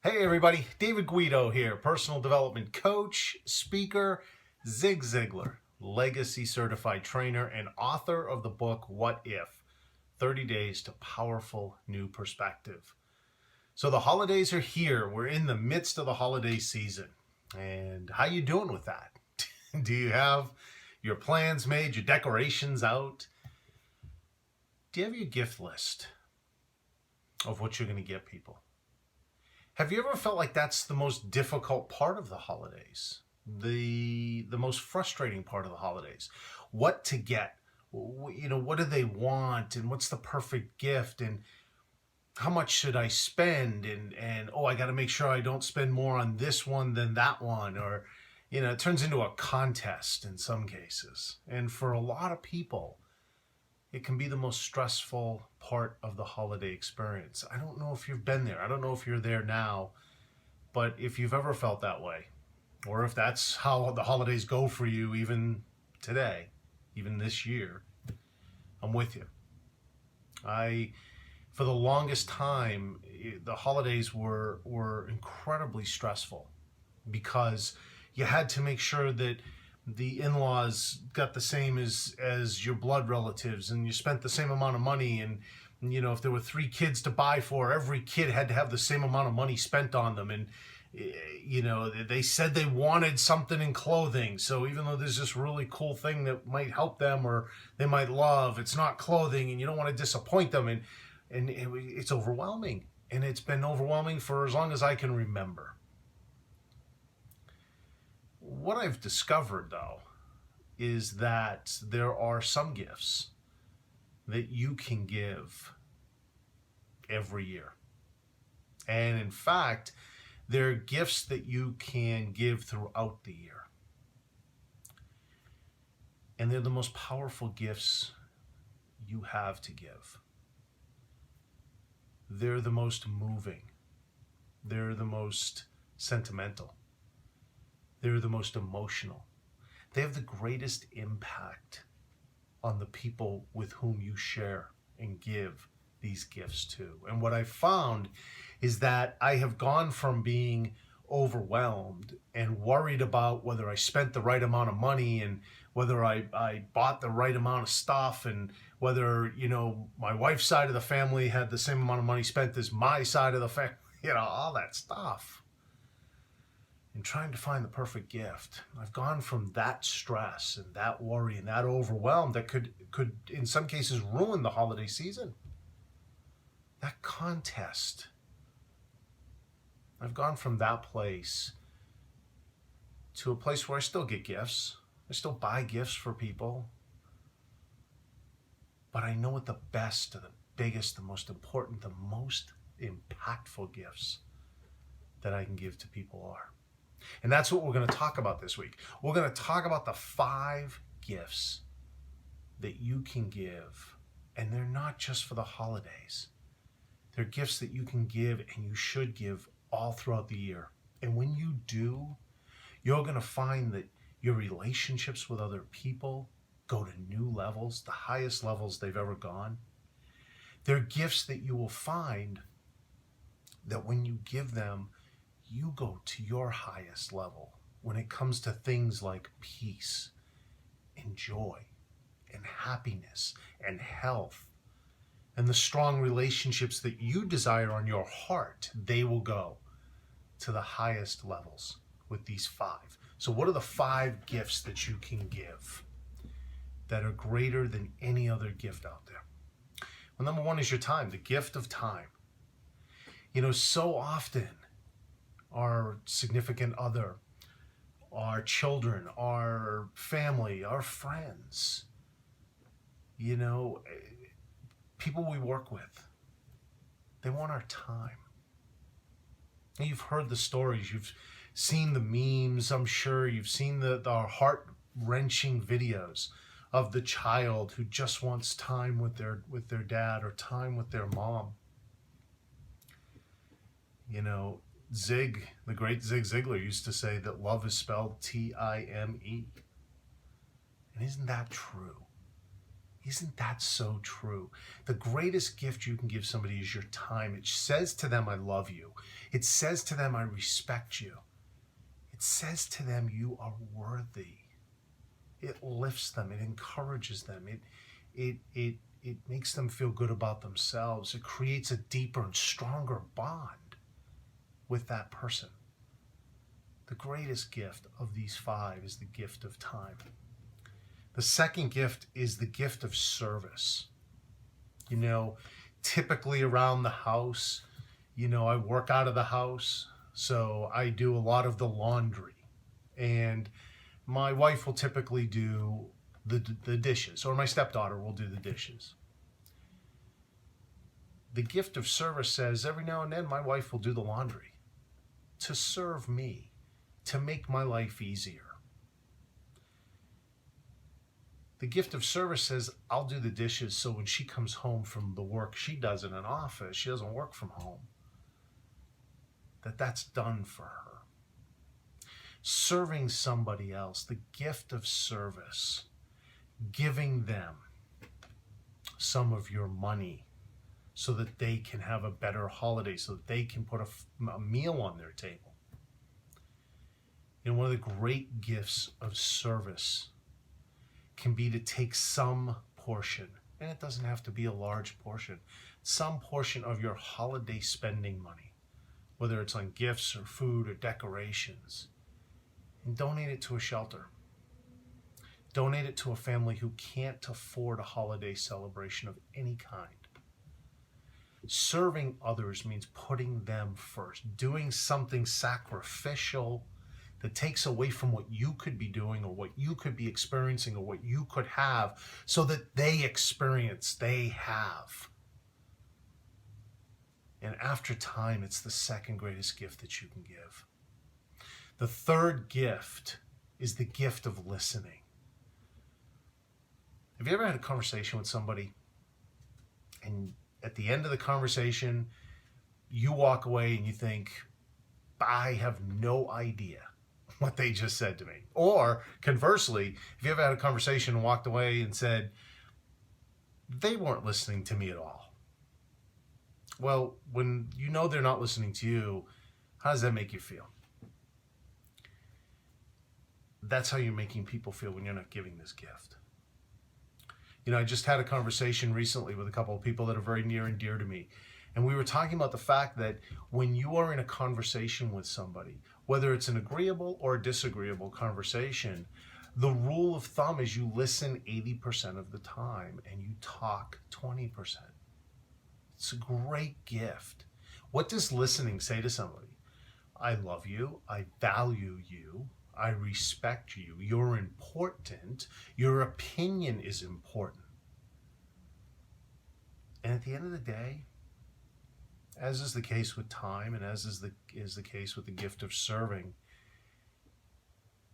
Hey everybody, David Guido here, personal development coach, speaker, Zig Ziglar, legacy certified trainer, and author of the book, What If? 30 Days to Powerful New Perspective. So the holidays are here. We're in the midst of the holiday season. And how you doing with that? Do you have your plans made, your decorations out? Do you have your gift list of what you're going to get people? Have you ever felt like that's the most difficult part of the holidays? The most frustrating part of the holidays? What to get? What do they want? And what's the perfect gift? And how much should I spend? And I got to make sure I don't spend more on this one than that one. Or, it turns into a contest in some cases. And for a lot of people, it can be the most stressful part of the holiday experience. I don't know if you've been there. I don't know if you're there now. But if you've ever felt that way, or if that's how the holidays go for you even today, even this year, I'm with you. For the longest time, the holidays were incredibly stressful because you had to make sure that the in-laws got the same as your blood relatives, and you spent the same amount of money, and if there were 3 kids to buy for, every kid had to have the same amount of money spent on them. And they said they wanted something in clothing, so even though there's this really cool thing that might help them or they might love, it's not clothing, and you don't want to disappoint them. And it's overwhelming, and it's been overwhelming for as long as I can remember. What I've discovered, though, is that there are some gifts that you can give every year. And in fact, there are gifts that you can give throughout the year. And they're the most powerful gifts you have to give. They're the most moving. They're the most sentimental. They're the most emotional. They have the greatest impact on the people with whom you share and give these gifts to. And what I found is that I have gone from being overwhelmed and worried about whether I spent the right amount of money and whether I bought the right amount of stuff and whether, my wife's side of the family had the same amount of money spent as my side of the family, all that stuff. And trying to find the perfect gift. I've gone from that stress and that worry and that overwhelm that could in some cases ruin the holiday season. That contest. I've gone from that place to a place where I still get gifts. I still buy gifts for people. But I know what the best, the biggest, the most important, the most impactful gifts that I can give to people are. And that's what we're going to talk about this week. We're going to talk about the 5 gifts that you can give. And they're not just for the holidays. They're gifts that you can give and you should give all throughout the year. And when you do, you're going to find that your relationships with other people go to new levels, the highest levels they've ever gone. They're gifts that you will find that when you give them, you go to your highest level when it comes to things like peace and joy and happiness and health and the strong relationships that you desire on your heart. They will go to the highest levels with these 5. So what are the 5 gifts that you can give that are greater than any other gift out there? Well, number 1 is your time, the gift of time. So often our significant other, our children, our family, our friends, people we work with, they want our time. And you've heard the stories, you've seen the memes, I'm sure, you've seen the heart-wrenching videos of the child who just wants time with their dad or time with their mom. The great Zig Ziglar used to say that love is spelled Time. And isn't that true? Isn't that so true? The greatest gift you can give somebody is your time. It says to them, I love you. It says to them, I respect you. It says to them, you are worthy. It lifts them. It encourages them. It makes them feel good about themselves. It creates a deeper and stronger bond with that person. The greatest gift of these 5 is the gift of time. The second gift is the gift of service. Typically around the house, I work out of the house, so I do a lot of the laundry. And my wife will typically do the dishes, or my stepdaughter will do the dishes. The gift of service says every now and then my wife will do the laundry to serve me, to make my life easier. The gift of service says, I'll do the dishes so when she comes home from the work she does in an office, she doesn't work from home, that's done for her. Serving somebody else, the gift of service, giving them some of your money so that they can have a better holiday, so that they can put a meal on their table. One of the great gifts of service can be to take some portion, and it doesn't have to be a large portion, some portion of your holiday spending money, whether it's on gifts or food or decorations, and donate it to a shelter. Donate it to a family who can't afford a holiday celebration of any kind. Serving others means putting them first, doing something sacrificial that takes away from what you could be doing or what you could be experiencing or what you could have so that they have. And after time, it's the second greatest gift that you can give. The third gift is the gift of listening. Have you ever had a conversation with somebody and at the end of the conversation, you walk away and you think, I have no idea what they just said to me? Or conversely, if you ever had a conversation and walked away and said, they weren't listening to me at all. Well, when you know they're not listening to you, how does that make you feel? That's how you're making people feel when you're not giving this gift. I just had a conversation recently with a couple of people that are very near and dear to me. And we were talking about the fact that when you are in a conversation with somebody, whether it's an agreeable or a disagreeable conversation, the rule of thumb is you listen 80% of the time and you talk 20%. It's a great gift. What does listening say to somebody? I love you. I value you. I respect you. You're important. Your opinion is important. And at the end of the day, as is the case with time and as is the case with the gift of serving,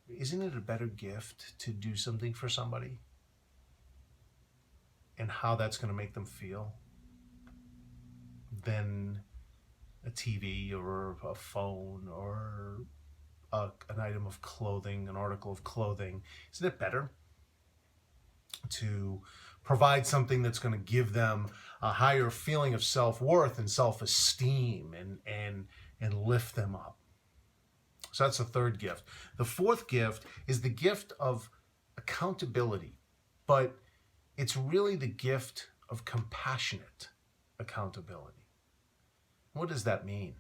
isn't it a better gift to do something for somebody and how that's going to make them feel than a TV or a phone or an item of clothing, an article of clothing? Isn't it better to provide something that's going to give them a higher feeling of self-worth and self-esteem and lift them up? So that's the third gift. The fourth gift is the gift of accountability, but it's really the gift of compassionate accountability. What does that mean?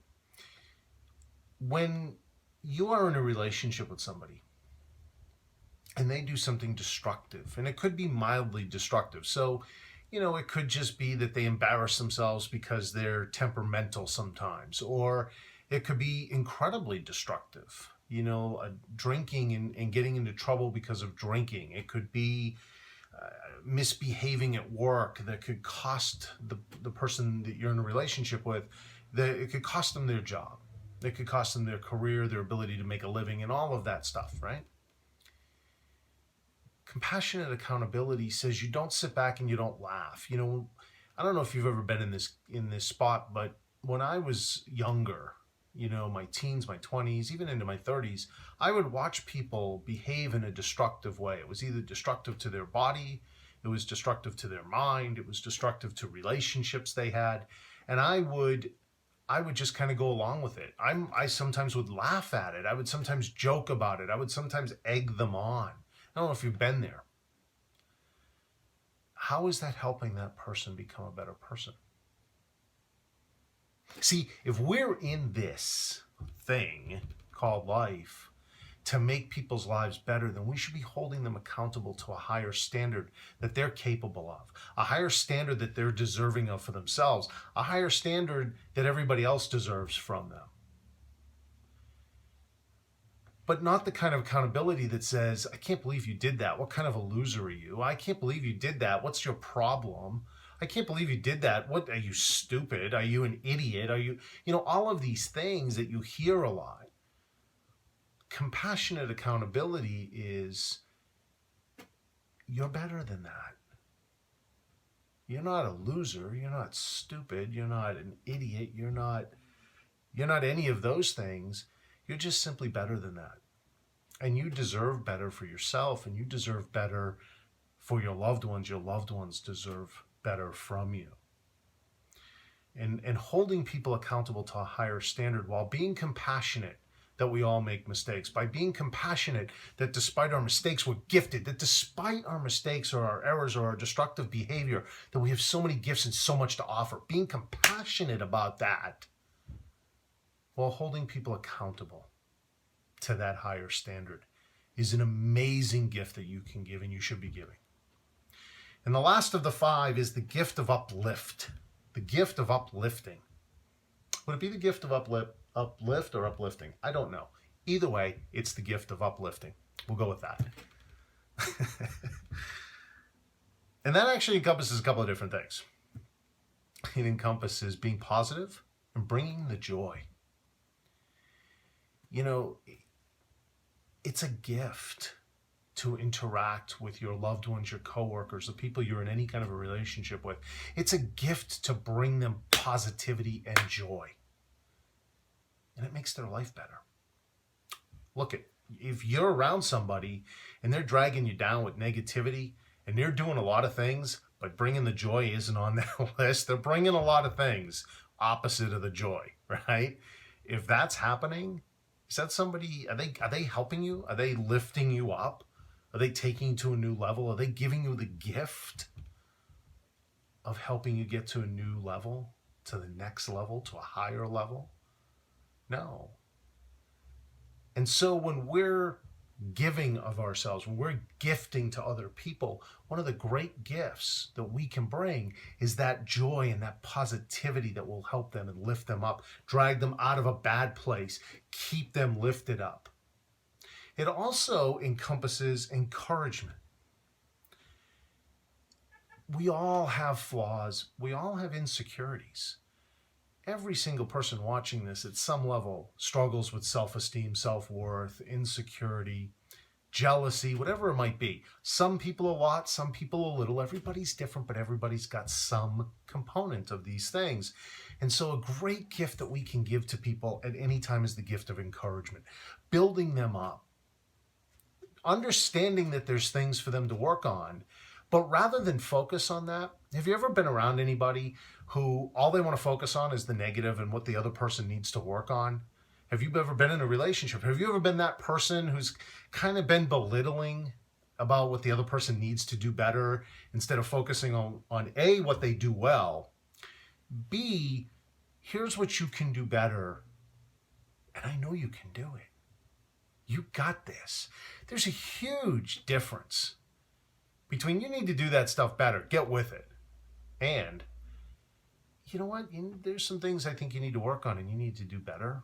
When you are in a relationship with somebody and they do something destructive, and it could be mildly destructive. So, it could just be that they embarrass themselves because they're temperamental sometimes, or it could be incredibly destructive, drinking and getting into trouble because of drinking. It could be misbehaving at work that could cost the person that you're in a relationship with, it could cost them their job. It could cost them their career, their ability to make a living, and all of that stuff, right? Compassionate accountability says you don't sit back and you don't laugh. I don't know if you've ever been in this spot, but when I was younger, my teens, my 20s, even into my 30s, I would watch people behave in a destructive way. It was either destructive to their body, It was destructive to their mind. It was destructive to relationships they had. And I would just kind of go along with it. I sometimes would laugh at it. I would sometimes joke about it. I would sometimes egg them on. I don't know if you've been there. How is that helping that person become a better person? See, if we're in this thing called life to make people's lives better, then we should be holding them accountable to a higher standard that they're capable of, a higher standard that they're deserving of for themselves, a higher standard that everybody else deserves from them. But not the kind of accountability that says, I can't believe you did that. What kind of a loser are you? I can't believe you did that. What's your problem? I can't believe you did that. What, are you stupid? Are you an idiot? Are you, all of these things that you hear a lot. Compassionate accountability is, you're better than that. You're not a loser. You're not stupid. You're not an idiot. You're not any of those things. You're just simply better than that. And you deserve better for yourself, and you deserve better for your loved ones. Your loved ones deserve better from you. And holding people accountable to a higher standard while being compassionate that we all make mistakes, by being compassionate that despite our mistakes we're gifted, that despite our mistakes or our errors or our destructive behavior, that we have so many gifts and so much to offer. Being compassionate about that while holding people accountable to that higher standard is an amazing gift that you can give and you should be giving. And the last of the 5 is the gift of uplift, the gift of uplifting. Would it be the gift of uplift or uplifting? I don't know. Either way, it's the gift of uplifting. We'll go with that. And that actually encompasses a couple of different things. It encompasses being positive and bringing the joy. It's a gift to interact with your loved ones, your coworkers, the people you're in any kind of a relationship with. It's a gift to bring them positivity and joy. And it makes their life better. Look, if you're around somebody and they're dragging you down with negativity and they're doing a lot of things, but bringing the joy isn't on that list, they're bringing a lot of things opposite of the joy, right? If that's happening, is that somebody, are they helping you? Are they lifting you up? Are they taking you to a new level? Are they giving you the gift of helping you get to a new level, to the next level, to a higher level? No. And so when we're giving of ourselves, when we're gifting to other people, one of the great gifts that we can bring is that joy and that positivity that will help them and lift them up, drag them out of a bad place, keep them lifted up. It also encompasses encouragement. We all have flaws. We all have insecurities. Every single person watching this at some level struggles with self-esteem, self-worth, insecurity, jealousy, whatever it might be. Some people a lot, some people a little. Everybody's different, but everybody's got some component of these things. And so a great gift that we can give to people at any time is the gift of encouragement, building them up, understanding that there's things for them to work on. But rather than focus on that, have you ever been around anybody who all they want to focus on is the negative and what the other person needs to work on? Have you ever been in a relationship? Have you ever been that person who's kind of been belittling about what the other person needs to do better instead of focusing on A, what they do well, B, here's what you can do better, and I know you can do it. You got this. There's a huge difference between you need to do that stuff better, get with it, and you know what? There's some things I think you need to work on and you need to do better.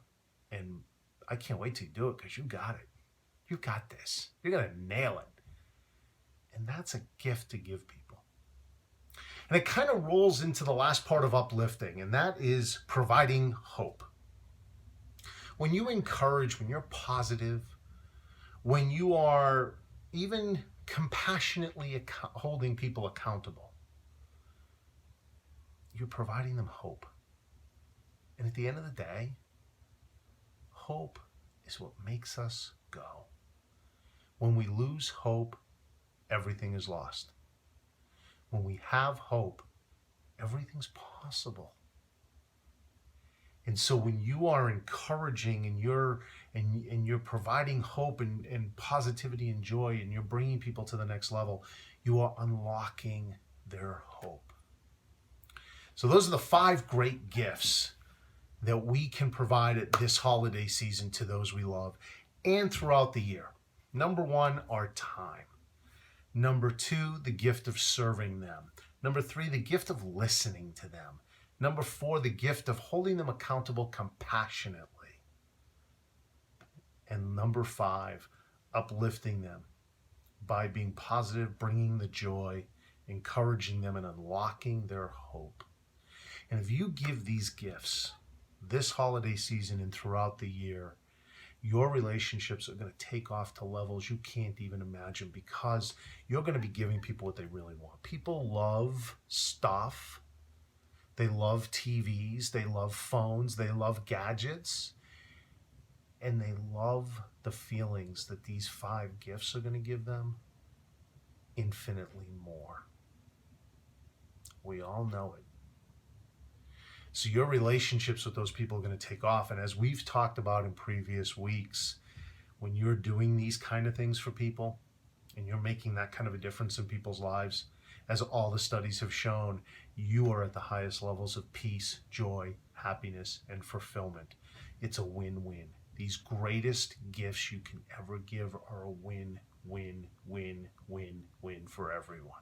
And I can't wait till you do it because you got it. You got this. You're going to nail it. And that's a gift to give people. And it kind of rolls into the last part of uplifting, and that is providing hope. When you encourage, when you're positive, when you are even compassionately holding people accountable, you're providing them hope. And at the end of the day, hope is what makes us go. When we lose hope, everything is lost. When we have hope, everything's possible. And so when you are encouraging and you're providing hope and positivity and joy, and you're bringing people to the next level, you are unlocking their hope. So those are the 5 great gifts that we can provide at this holiday season to those we love and throughout the year. Number 1, our time. Number 2, the gift of serving them. Number 3, the gift of listening to them. Number 4, the gift of holding them accountable compassionately. And number 5, uplifting them by being positive, bringing the joy, encouraging them, and unlocking their hope. And if you give these gifts this holiday season and throughout the year, your relationships are going to take off to levels you can't even imagine, because you're going to be giving people what they really want. People love stuff. They love TVs. They love phones. They love gadgets. And they love the feelings that these 5 gifts are going to give them infinitely more. We all know it. So your relationships with those people are going to take off. And as we've talked about in previous weeks, when you're doing these kind of things for people and you're making that kind of a difference in people's lives, as all the studies have shown, you are at the highest levels of peace, joy, happiness, and fulfillment. It's a win-win. These greatest gifts you can ever give are a win, win, win, win, win for everyone.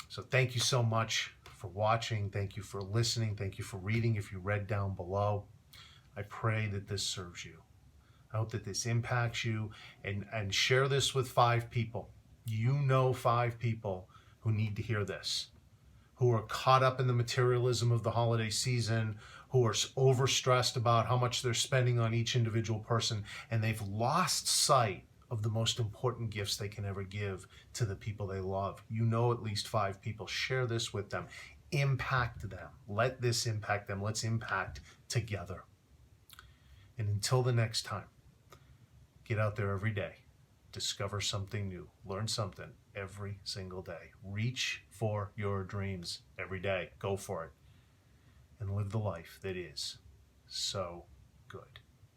So thank you so much for watching. Thank you for listening. Thank you for reading if you read down below. I pray that this serves you. I hope that this impacts you, and share this with 5 people. You know 5 people who need to hear this, who are caught up in the materialism of the holiday season, who are overstressed about how much they're spending on each individual person, and they've lost sight of the most important gifts they can ever give to the people they love. You know at least 5 people. Share this with them. Impact them. Let this impact them. Let's impact together. And until the next time, get out there every day. Discover something new. Learn something every single day. Reach for your dreams every day. Go for it. And live the life that is so good.